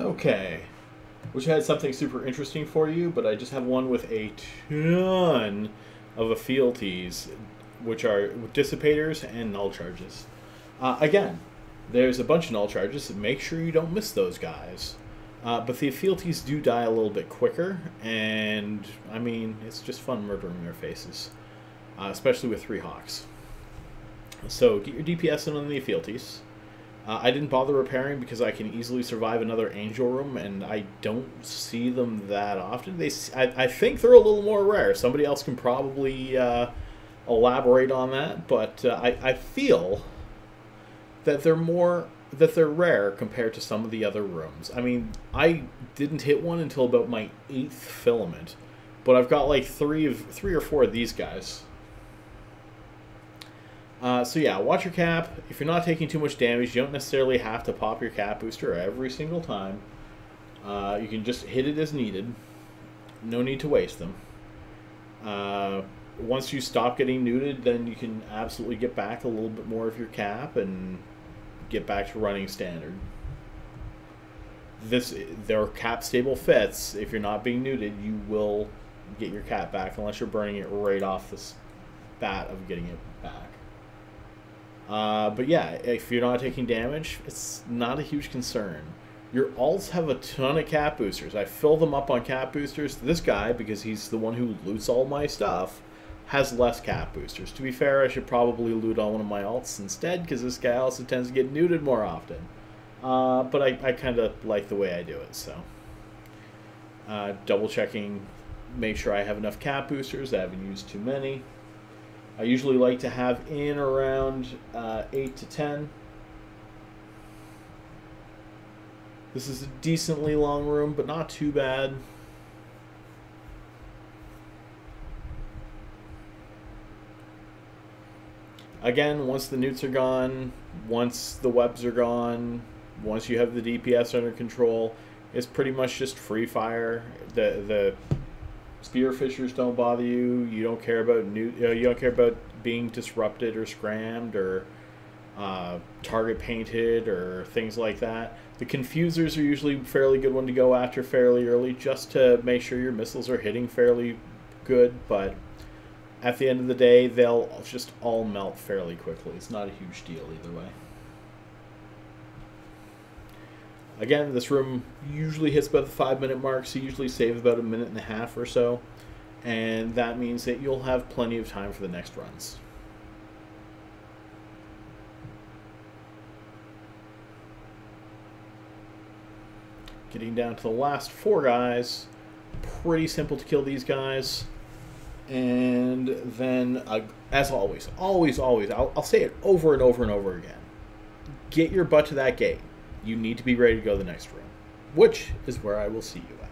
Okay. Wish I had something super interesting for you, but I just have one with a ton of Ephialtes, which are dissipators and null charges. Again, there's a bunch of null charges, so make sure you don't miss those guys. But the Ephialtes do die a little bit quicker, and, I mean, it's just fun murdering their faces. Especially with 3 Hawks. So, get your DPS in on the Ephialtes. I didn't bother repairing because I can easily survive another Angel Room, and I don't see them that often. I think they're a little more rare. Somebody else can probably elaborate on that, but I feel that they're rare compared to some of the other rooms. I mean, I didn't hit one until about my 8th Filament, but I've got like 3 or 4 of these guys. So yeah, watch your cap. If you're not taking too much damage, you don't necessarily have to pop your cap booster every single time. You can just hit it as needed. No need to waste them. Once you stop getting neuted, then you can absolutely get back a little bit more of your cap and get back to running standard. There are cap stable fits. If you're not being neuted, you will get your cap back unless you're burning it right off the bat of getting it back. But yeah, if you're not taking damage, it's not a huge concern. Your alts have a ton of cap boosters. I fill them up on cap boosters. This guy, because he's the one who loots all my stuff, has less cap boosters. To be fair, I should probably loot on one of my alts instead, because this guy also tends to get neuted more often. But I kind of like the way I do it, so. Double checking, make sure I have enough cap boosters. I haven't used too many. I usually like to have in around 8 to 10. This is a decently long room, but not too bad. Again, once the newts are gone, once the webs are gone, once you have the DPS under control, it's pretty much just free fire. The spearfishers don't bother you. You don't care about you don't care about being disrupted or scrammed or target painted or things like that. The confusers are usually a fairly good one to go after fairly early, just to make sure your missiles are hitting fairly good. But at the end of the day, they'll just all melt fairly quickly. It's not a huge deal either way. Again, this room usually hits about the 5-minute mark, so you usually save about a minute and a half or so. And that means that you'll have plenty of time for the next runs. Getting down to the last 4 guys. Pretty simple to kill these guys. And then, as always, I'll say it over and over and over again. Get your butt to that gate. You need to be ready to go to the next room, which is where I will see you at.